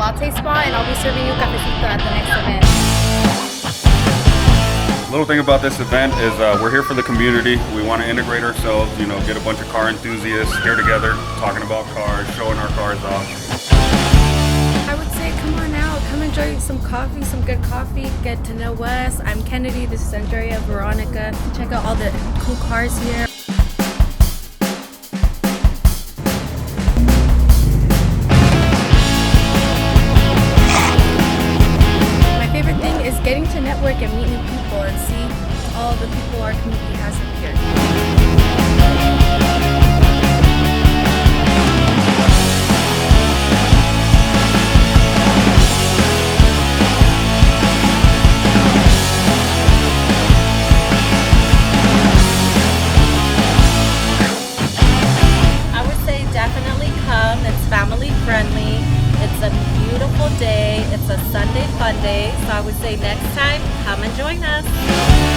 latte spot, and I'll be serving you cafecito at the next event. Little thing about this event is we're here for the community. We want to integrate ourselves, you know, get a bunch of car enthusiasts here together, talking about cars, showing our cars off. I would say come on out, come enjoy some coffee, some good coffee, get to know us. I'm Kennedy, this is Andrea, Veronica. Check out all the cool cars here. My favorite thing is getting to network and meet new people and see all the people our community has up here. Definitely come. It's family friendly. It's a beautiful day. It's a Sunday fun day. So I would say next time, come and join us.